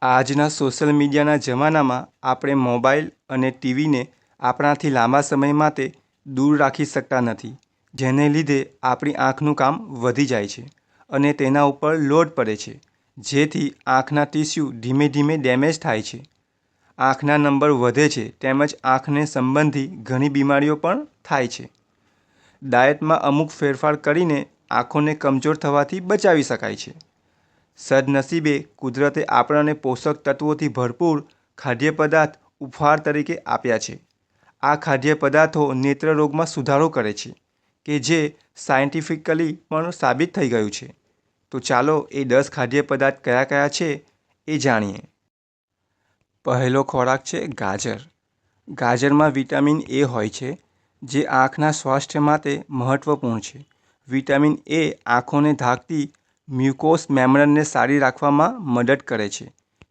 આજના સોશિયલ મીડિયાના જમાનામાં આપણે મોબાઈલ અને ટીવીને આપણાથી લાંબા સમય માટે દૂર રાખી શકતા નથી, જેને લીધે આપણી આંખનું કામ વધી જાય છે અને તેના ઉપર લોડ પડે છે, જેથી આંખના ટિશ્યુ ધીમે ધીમે ડેમેજ થાય છે. આંખના નંબર વધે છે તેમજ આંખને સંબંધી ઘણી બીમારીઓ પણ થાય છે. ડાયટમાં અમુક ફેરફાર કરીને આંખોને કમજોર થવાથી બચાવી શકાય છે. સદનસીબે કુદરતે આપણને પોષક તત્વોથી ભરપૂર ખાદ્ય પદાર્થ ઉપહાર તરીકે આપ્યા છે. આ ખાદ્ય પદાર્થો નેત્ર રોગમાં સુધારો કરે છે, કે જે સાયન્ટિફિકલી પણ સાબિત થઈ ગયું છે. તો ચાલો એ 10 ખાદ્ય પદાર્થ કયા કયા છે એ જાણીએ. પહેલો ખોરાક છે ગાજર. ગાજરમાં વિટામિન એ હોય છે, જે આંખના સ્વાસ્થ્ય માટે મહત્વપૂર્ણ છે. વિટામિન એ આંખોને ઢાંકતી મ્યુકોસ મેમ્બ્રેનને સારી રાખવામાં મદદ કરે છે,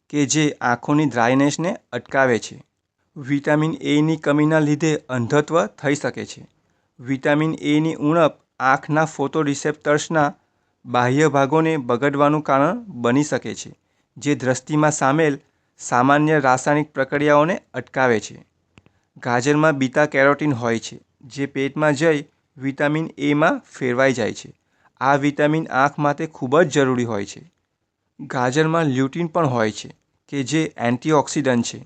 કે જે આંખોની ડ્રાયનેસને અટકાવે છે. વિટામિન એની કમીના લીધે અંધત્વ થઈ શકે છે. વિટામિન એની ઉણપ આંખના ફોટોરિસેપ્ટર્સના બાહ્ય ભાગોને બગડવાનું કારણ બની શકે છે, જે દ્રષ્ટિમાં સામેલ સામાન્ય રાસાયણિક પ્રક્રિયાઓને અટકાવે છે. ગાજરમાં બીટા કેરોટીન હોય છે, જે પેટમાં જઈ વિટામિન એમાં ફેરવાઈ જાય છે. આ વિટામિન આંખ માટે ખૂબ જ જરૂરી હોય છે. ગાજરમાં લ્યુટીન પણ હોય છે, કે જે એન્ટીઓક્સિડન્ટ છે,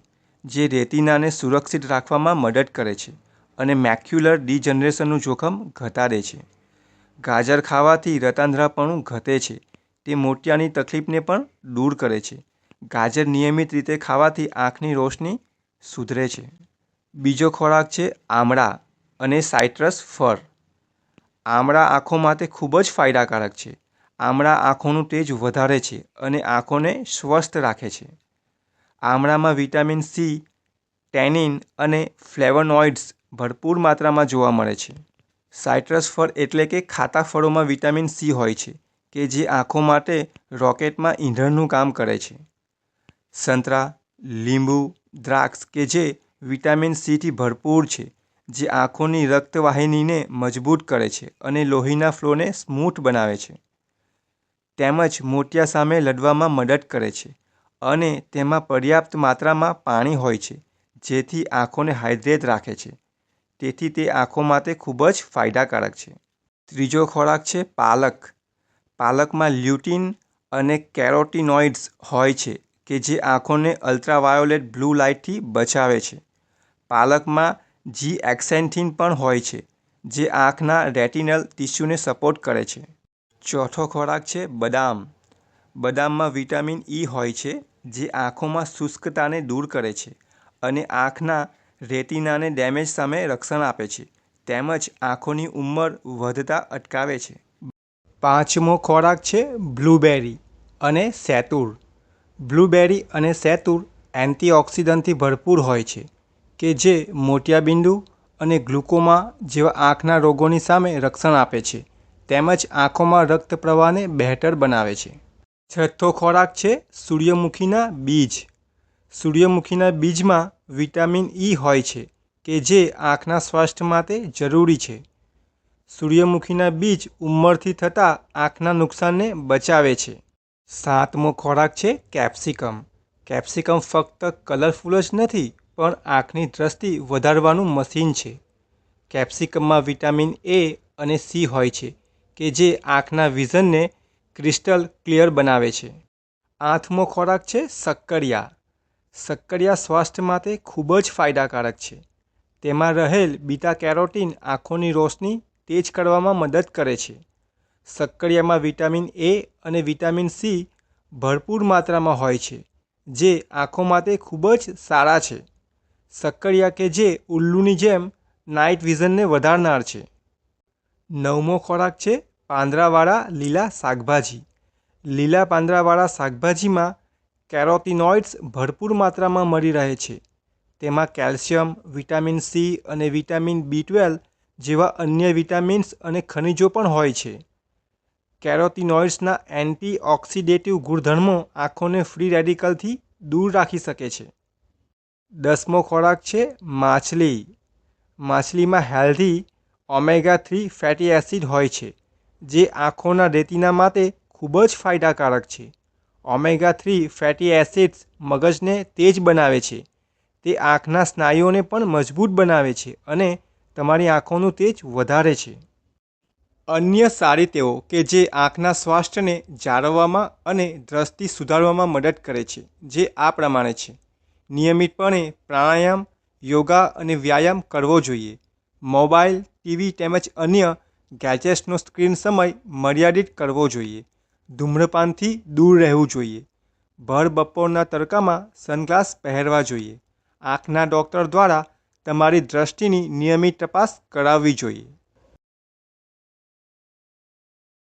જે રેટિનાને સુરક્ષિત રાખવામાં મદદ કરે છે અને મેક્યુલર ડિજનરેશનનું જોખમ ઘટાડે છે. ગાજર ખાવાથી રતાંધ્રાપણું ઘટે છે. તે મોતિયાની તકલીફને પણ દૂર કરે છે. ગાજર નિયમિત રીતે ખાવાથી આંખની રોશની સુધરે છે. બીજો ખોરાક છે આમળા અને સાઇટ્રસ ફળ. આમળા આંખો માટે ખૂબ જ ફાયદાકારક છે. આમળા આંખોનું તેજ વધારે છે અને આંખોને સ્વસ્થ રાખે છે. આમળામાં વિટામિન સી, ટેનિન અને ફ્લેવોનોઇડ્સ ભરપૂર માત્રામાં જોવા મળે છે. સાઇટ્રસ ફળ એટલે કે ખાટા ફળોમાં વિટામિન સી હોય છે, કે જે આંખો માટે રોકેટમાં ઈંધણનું કામ કરે છે. સંતરા, લીંબુ, દ્રાક્ષ કે જે વિટામિન સીથી ભરપૂર છે, જે આંખોની રક્તવાહિનીને મજબૂત કરે છે અને લોહીના ફ્લોને સ્મૂથ બનાવે છે. તેમજ મોતિયા સામે લડવામાં મદદ કરે છે અને તેમાં પર્યાપ્ત માત્રામાં પાણી હોય છે, જેથી આંખોને હાઇડ્રેટ રાખે છે. તેથી તે આંખો માટે ખૂબ જ ફાયદાકારક છે. ત્રીજો ખોરાક છે પાલક. પાલકમાં લ્યુટીન અને કેરોટીનોઇડ્સ હોય છે, કે જે આંખોને અલ્ટ્રાવાયોલેટ બ્લુ લાઇટથી બચાવે છે. પાલકમાં ઝીએક્સેન્થિન પણ હોય છે, જે આંખના રેટિનલ ટિશ્યુને સપોર્ટ કરે છે. ચોથો ખોરાક છે બદામ. બદામમાં વિટામિન ઈ હોય છે, જે આંખોમાં શુષ્કતાને દૂર કરે છે અને આંખના રેટિનાને ડેમેજ સામે રક્ષણ આપે છે, તેમજ આંખોની ઉંમર વધતા અટકાવે છે. પાંચમો ખોરાક છે બ્લૂબેરી અને સૈતુર. બ્લૂબેરી અને સૈતુર એન્ટીઓક્સિડન્ટથી ભરપૂર હોય છે, કે જે મોતિયાબિંદુ અને ગ્લુકોમા જેવા આંખના રોગોની સામે રક્ષણ આપે છે, તેમજ આંખોમાં રક્ત પ્રવાહને બહેતર બનાવે છે. છઠ્ઠો ખોરાક છે સૂર્યમુખીના બીજ. સૂર્યમુખીના બીજમાં વિટામિન ઈ હોય છે, કે જે આંખના સ્વાસ્થ્ય માટે જરૂરી છે. સૂર્યમુખીના બીજ ઉંમરથી થતા આંખના નુકસાનને બચાવે છે. સાતમો ખોરાક છે કેપ્સિકમ. કેપ્સિકમ ફક્ત કલરફુલ જ નથી, પણ આંખની દ્રષ્ટિ વધારવાનું મશીન છે. કેપ્સિકમમાં વિટામિન એ અને સી હોય છે, કે જે આંખના વિઝનને ક્રિસ્ટલ ક્લિયર બનાવે છે. આઠમો ખોરાક છે શક્કરિયા. શક્કરિયા સ્વાસ્થ્ય માટે ખૂબ જ ફાયદાકારક છે. તેમાં રહેલ બીટા કેરોટીન આંખોની રોશની તેજ કરવામાં મદદ કરે છે. શક્કરિયામાં વિટામિન એ અને વિટામિન સી ભરપૂર માત્રામાં હોય છે, જે આંખો માટે ખૂબ જ સારા છે. શક્કરિયા કે જે ઉલ્લુની જેમ નાઇટ વિઝનને વધારનાર છે. નવમો ખોરાક છે પાંદડાવાળા લીલા શાકભાજી. લીલા પાંદડાવાળા શાકભાજીમાં કેરોટીનોઇડ્સ ભરપૂર માત્રામાં મળી રહે છે. તેમાં કેલ્શિયમ, વિટામિન સી અને વિટામિન બી12 જેવા અન્ય વિટામિન્સ અને ખનિજો પણ હોય છે. કેરોટીનોઇડ્સના એન્ટીઓક્સિડેટિવ ગુણધર્મો આંખોને ફ્રી રેડિકલથી દૂર રાખી શકે છે. 10મો ખોરાક છે માછલી. માછલીમાં હેલ્ધી ઓમેગા-3 ફેટી એસિડ હોય છે, જે આંખોના રેટિના માટે ખૂબ જ ફાયદાકારક છે. ઓમેગા-3 ફેટી એસિડ્સ મગજને તેજ બનાવે છે. તે આંખના સ્નાયુઓને પણ મજબૂત બનાવે છે અને તમારી આંખોનું તેજ વધારે છે. અન્ય સારી ટેવો કે જે આંખના સ્વાસ્થ્યને જાળવવામાં અને દ્રષ્ટિ સુધારવામાં મદદ કરે છે, જે આ પ્રમાણે છે. નિયમિતપણે પ્રાણાયામ, યોગા અને વ્યાયામ કરવો જોઈએ. મોબાઈલ, ટીવી તેમજ અન્ય ગેજેટ્સનો સ્ક્રીન સમય મર્યાદિત કરવો જોઈએ. ધૂમ્રપાનથી દૂર રહેવું જોઈએ. ભર બપોરના તડકામાં સનગ્લાસ પહેરવા જોઈએ. આંખના ડૉક્ટર દ્વારા તમારી દ્રષ્ટિની નિયમિત તપાસ કરાવવી જોઈએ.